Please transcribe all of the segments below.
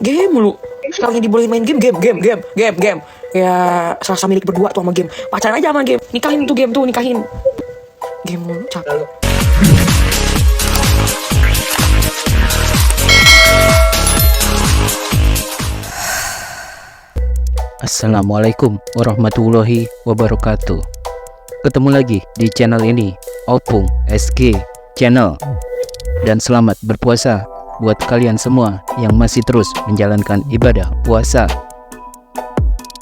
Game mulu. Sekarang yang dibolehin main game. Ya serasa milik berdua tuh sama game. Pacaran aja sama game. Nikahin tuh game tuh, nikahin. Game mulu, capek. Assalamualaikum warahmatullahi wabarakatuh. Ketemu lagi di channel ini, Opung SG Channel. Dan selamat berpuasa buat kalian semua yang masih terus menjalankan ibadah puasa.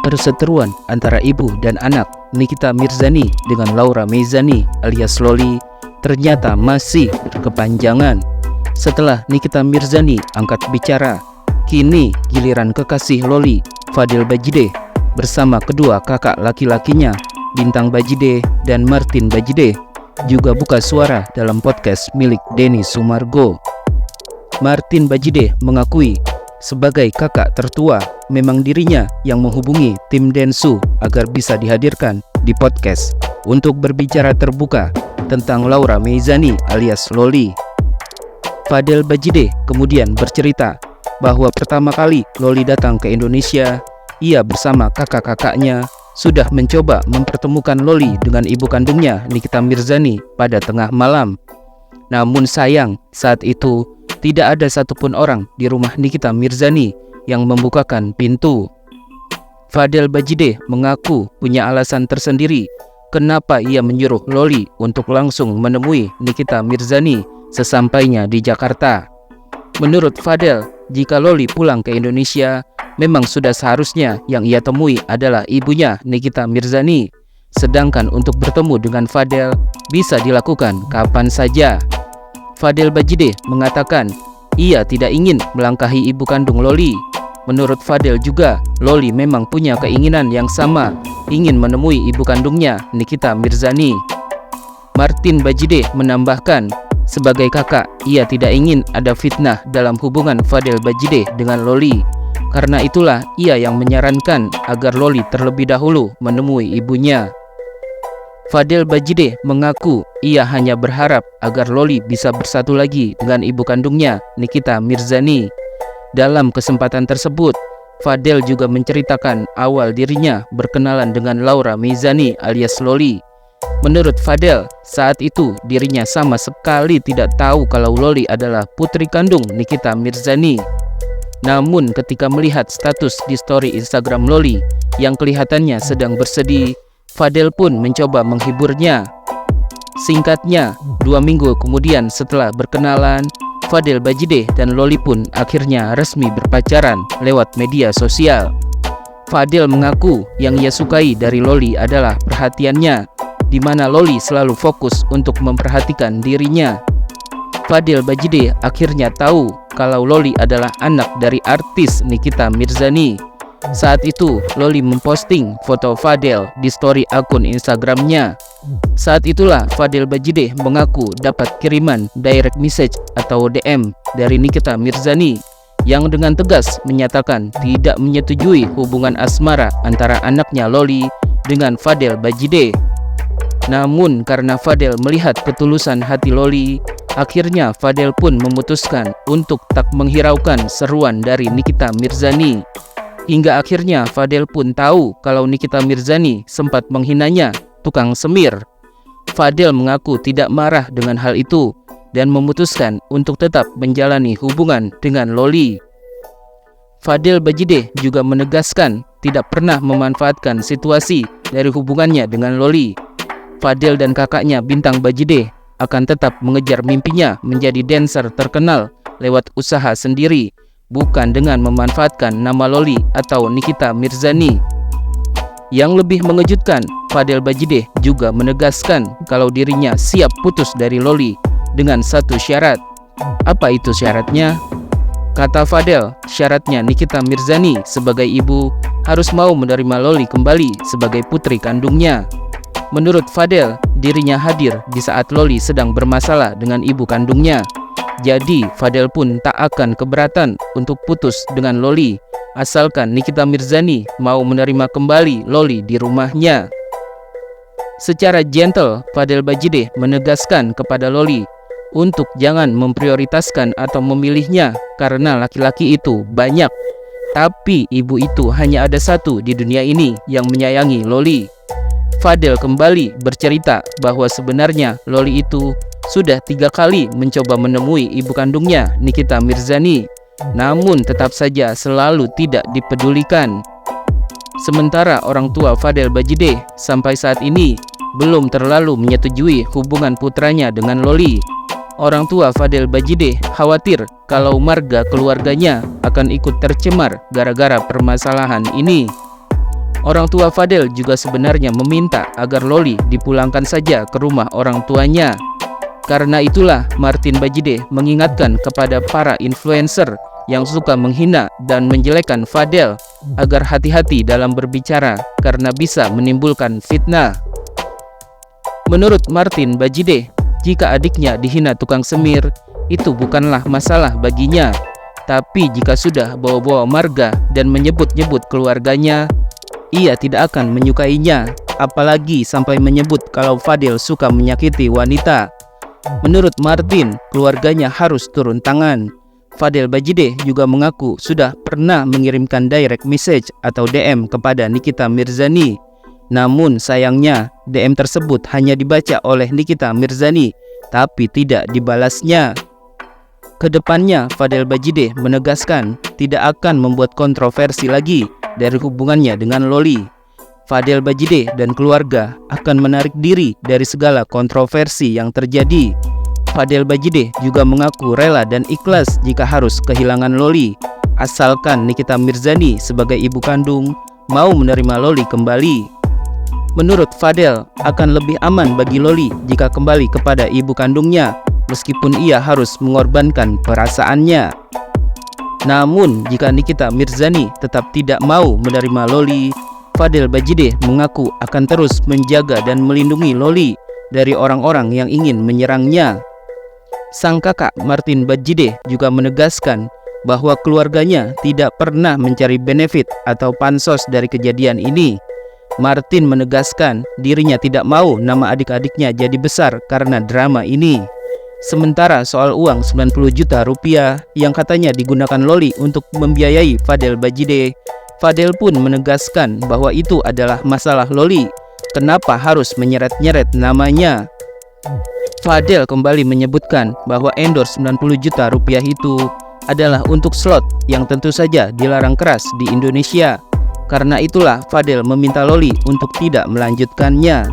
Perseteruan antara ibu dan anak Nikita Mirzani dengan Laura Meizani alias Loli ternyata masih berkepanjangan. Setelah Nikita Mirzani angkat bicara, kini giliran kekasih Loli, Fadel Bajideh, bersama kedua kakak laki-lakinya Bintang Bajideh dan Martin Bajideh juga buka suara dalam podcast milik Denny Sumargo. Martin Bajideh mengakui sebagai kakak tertua memang dirinya yang menghubungi tim Densu agar bisa dihadirkan di podcast untuk berbicara terbuka tentang Laura Meizani alias Loli. Fadel Bajideh kemudian bercerita bahwa pertama kali Loli datang ke Indonesia, ia bersama kakak-kakaknya sudah mencoba mempertemukan Loli dengan ibu kandungnya Nikita Mirzani pada tengah malam. Namun sayang, saat itu tidak ada satupun orang di rumah Nikita Mirzani yang membukakan pintu. Fadel Bajideh mengaku punya alasan tersendiri kenapa ia menyuruh Loli untuk langsung menemui Nikita Mirzani sesampainya di Jakarta. Menurut Fadel, jika Loli pulang ke Indonesia, memang sudah seharusnya yang ia temui adalah ibunya Nikita Mirzani. Sedangkan untuk bertemu dengan Fadel bisa dilakukan kapan saja. Fadel Bajideh mengatakan ia tidak ingin melangkahi ibu kandung Loli. Menurut Fadel juga, Loli memang punya keinginan yang sama, ingin menemui ibu kandungnya Nikita Mirzani. Martin Bajideh menambahkan, sebagai kakak, ia tidak ingin ada fitnah dalam hubungan Fadel Bajideh dengan Loli. Karena itulah ia yang menyarankan agar Loli terlebih dahulu menemui ibunya. Fadel Bajideh mengaku ia hanya berharap agar Loli bisa bersatu lagi dengan ibu kandungnya Nikita Mirzani. Dalam kesempatan tersebut, Fadel juga menceritakan awal dirinya berkenalan dengan Laura Meizani alias Loli. Menurut Fadel, saat itu dirinya sama sekali tidak tahu kalau Loli adalah putri kandung Nikita Mirzani. Namun ketika melihat status di story Instagram Loli yang kelihatannya sedang bersedih, Fadel pun mencoba menghiburnya. Singkatnya, 2 minggu kemudian setelah berkenalan, Fadel Bajideh dan Loli pun akhirnya resmi berpacaran lewat media sosial. Fadel mengaku yang ia sukai dari Loli adalah perhatiannya, di mana Loli selalu fokus untuk memperhatikan dirinya. Fadel Bajideh akhirnya tahu kalau Loli adalah anak dari artis Nikita Mirzani. Saat itu Loli memposting foto Fadel di story akun Instagramnya. Saat itulah Fadel Bajideh mengaku dapat kiriman direct message atau DM dari Nikita Mirzani yang dengan tegas menyatakan tidak menyetujui hubungan asmara antara anaknya Loli dengan Fadel Bajideh. Namun karena Fadel melihat ketulusan hati Loli, akhirnya Fadel pun memutuskan untuk tak menghiraukan seruan dari Nikita Mirzani. Hingga akhirnya Fadel pun tahu kalau Nikita Mirzani sempat menghinanya tukang semir. Fadel mengaku tidak marah dengan hal itu dan memutuskan untuk tetap menjalani hubungan dengan Loli. Fadel Bajideh juga menegaskan tidak pernah memanfaatkan situasi dari hubungannya dengan Loli. Fadel dan kakaknya Bintang Bajideh akan tetap mengejar mimpinya menjadi dancer terkenal lewat usaha sendiri, bukan dengan memanfaatkan nama Loli atau Nikita Mirzani. Yang lebih mengejutkan, Fadel Bajideh juga menegaskan kalau dirinya siap putus dari Loli dengan satu syarat. Apa itu syaratnya? Kata Fadel, syaratnya Nikita Mirzani sebagai ibu harus mau menerima Loli kembali sebagai putri kandungnya. Menurut Fadel, dirinya hadir di saat Loli sedang bermasalah dengan ibu kandungnya. Jadi Fadel pun tak akan keberatan untuk putus dengan Loli, asalkan Nikita Mirzani mau menerima kembali Loli di rumahnya. Secara gentle, Fadel Bajideh menegaskan kepada Loli untuk jangan memprioritaskan atau memilihnya karena laki-laki itu banyak. Tapi ibu itu hanya ada satu di dunia ini yang menyayangi Loli. Fadel kembali bercerita bahwa sebenarnya Loli itu sudah 3 kali mencoba menemui ibu kandungnya, Nikita Mirzani, namun tetap saja selalu tidak dipedulikan. Sementara orang tua Fadel Bajideh sampai saat ini belum terlalu menyetujui hubungan putranya dengan Loli. Orang tua Fadel Bajideh khawatir kalau marga keluarganya akan ikut tercemar gara-gara permasalahan ini. Orang tua Fadel juga sebenarnya meminta agar Loli dipulangkan saja ke rumah orang tuanya. Karena itulah Martin Bajideh mengingatkan kepada para influencer yang suka menghina dan menjelekkan Fadel agar hati-hati dalam berbicara karena bisa menimbulkan fitnah. Menurut Martin Bajideh, jika adiknya dihina tukang semir, itu bukanlah masalah baginya. Tapi jika sudah bawa-bawa marga dan menyebut-nyebut keluarganya, ia tidak akan menyukainya, apalagi sampai menyebut kalau Fadel suka menyakiti wanita. Menurut Martin, keluarganya harus turun tangan. Fadel Bajideh juga mengaku sudah pernah mengirimkan direct message atau DM kepada Nikita Mirzani. Namun sayangnya, DM tersebut hanya dibaca oleh Nikita Mirzani, tapi tidak dibalasnya. Kedepannya, Fadel Bajideh menegaskan tidak akan membuat kontroversi lagi dari hubungannya dengan Loli. Fadel Bajideh dan keluarga akan menarik diri dari segala kontroversi yang terjadi. Fadel Bajideh juga mengaku rela dan ikhlas jika harus kehilangan Loli, asalkan Nikita Mirzani sebagai ibu kandung mau menerima Loli kembali. Menurut Fadel, akan lebih aman bagi Loli jika kembali kepada ibu kandungnya, meskipun ia harus mengorbankan perasaannya. Namun, jika Nikita Mirzani tetap tidak mau menerima Loli, Fadel Bajideh mengaku akan terus menjaga dan melindungi Loli dari orang-orang yang ingin menyerangnya. Sang kakak Martin Bajideh juga menegaskan bahwa keluarganya tidak pernah mencari benefit atau pansos dari kejadian ini. Martin menegaskan dirinya tidak mau nama adik-adiknya jadi besar karena drama ini. Sementara soal uang 90 juta rupiah yang katanya digunakan Loli untuk membiayai Fadel Bajideh, Fadel pun menegaskan bahwa itu adalah masalah Loli. Kenapa harus menyeret-nyeret namanya? Fadel kembali menyebutkan bahwa endorse 90 juta rupiah itu adalah untuk slot yang tentu saja dilarang keras di Indonesia. Karena itulah Fadel meminta Loli untuk tidak melanjutkannya.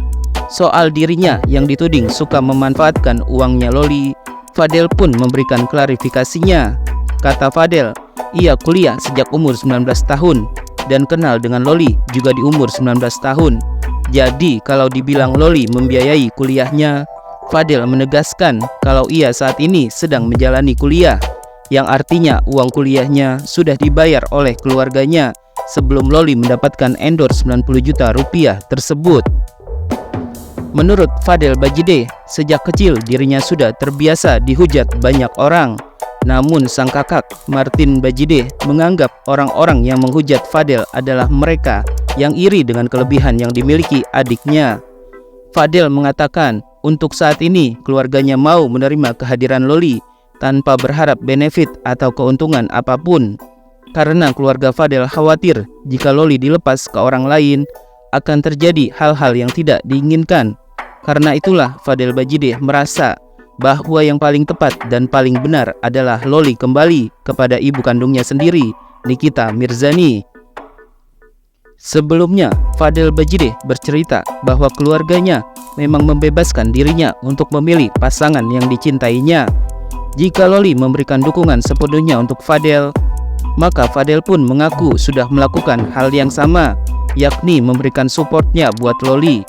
Soal dirinya yang dituding suka memanfaatkan uangnya Loli, Fadel pun memberikan klarifikasinya. Kata Fadel, ia kuliah sejak umur 19 tahun dan kenal dengan Loli juga di umur 19 tahun. Jadi kalau dibilang Loli membiayai kuliahnya, Fadel menegaskan kalau ia saat ini sedang menjalani kuliah, yang artinya uang kuliahnya sudah dibayar oleh keluarganya sebelum Loli mendapatkan endorse 90 juta rupiah tersebut. Menurut Fadel Bajideh, sejak kecil dirinya sudah terbiasa dihujat banyak orang. Namun sang kakak Martin Bajideh menganggap orang-orang yang menghujat Fadel adalah mereka yang iri dengan kelebihan yang dimiliki adiknya. Fadel mengatakan untuk saat ini keluarganya mau menerima kehadiran Loli tanpa berharap benefit atau keuntungan apapun. Karena keluarga Fadel khawatir jika Loli dilepas ke orang lain akan terjadi hal-hal yang tidak diinginkan. Karena itulah Fadel Bajideh merasa bahwa yang paling tepat dan paling benar adalah Loli kembali kepada ibu kandungnya sendiri, Nikita Mirzani. Sebelumnya, Fadel Bajideh bercerita bahwa keluarganya memang membebaskan dirinya untuk memilih pasangan yang dicintainya. Jika Loli memberikan dukungan sepenuhnya untuk Fadel, maka Fadel pun mengaku sudah melakukan hal yang sama, yakni memberikan supportnya buat Loli.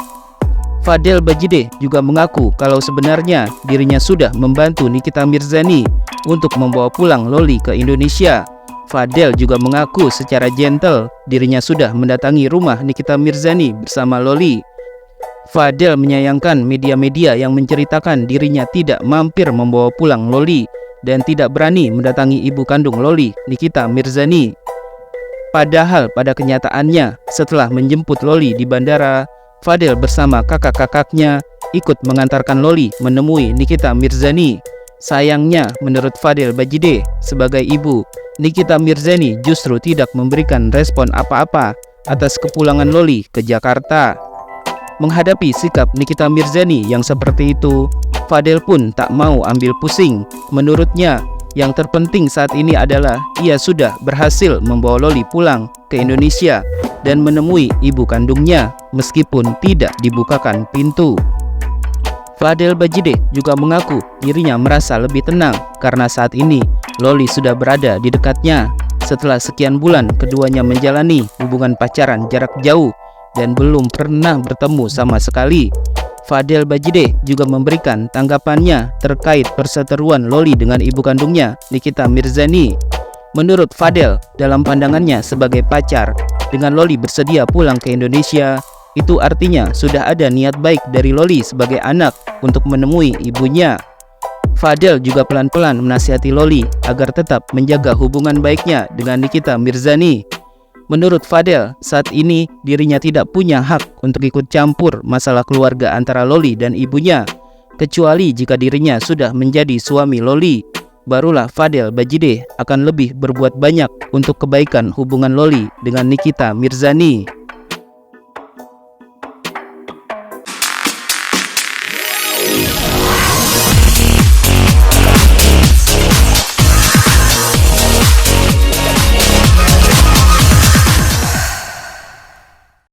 Fadel Bajideh juga mengaku kalau sebenarnya dirinya sudah membantu Nikita Mirzani untuk membawa pulang Loli ke Indonesia. Fadel juga mengaku secara gentle dirinya sudah mendatangi rumah Nikita Mirzani bersama Loli. Fadel menyayangkan media-media yang menceritakan dirinya tidak mampir membawa pulang Loli dan tidak berani mendatangi ibu kandung Loli, Nikita Mirzani. Padahal pada kenyataannya setelah menjemput Loli di bandara, Fadel bersama kakak-kakaknya ikut mengantarkan Loli menemui Nikita Mirzani. Sayangnya, menurut Fadel Bajide, sebagai ibu, Nikita Mirzani justru tidak memberikan respon apa-apa atas kepulangan Loli ke Jakarta. Menghadapi sikap Nikita Mirzani yang seperti itu, Fadel pun tak mau ambil pusing. Menurutnya, yang terpenting saat ini adalah ia sudah berhasil membawa Loli pulang ke Indonesia dan menemui ibu kandungnya meskipun tidak dibukakan pintu. Fadel Bajide juga mengaku dirinya merasa lebih tenang karena saat ini Loli sudah berada di dekatnya. Setelah sekian bulan keduanya menjalani hubungan pacaran jarak jauh dan belum pernah bertemu sama sekali. Fadel Bajide juga memberikan tanggapannya terkait perseteruan Loli dengan ibu kandungnya, Nikita Mirzani. Menurut Fadel, dalam pandangannya sebagai pacar, dengan Loli bersedia pulang ke Indonesia, itu artinya sudah ada niat baik dari Loli sebagai anak untuk menemui ibunya. Fadel juga pelan-pelan menasihati Loli agar tetap menjaga hubungan baiknya dengan Nikita Mirzani. Menurut Fadel, saat ini dirinya tidak punya hak untuk ikut campur masalah keluarga antara Loli dan ibunya, kecuali jika dirinya sudah menjadi suami Loli. Barulah Fadel Bajide akan lebih berbuat banyak untuk kebaikan hubungan Loli dengan Nikita Mirzani.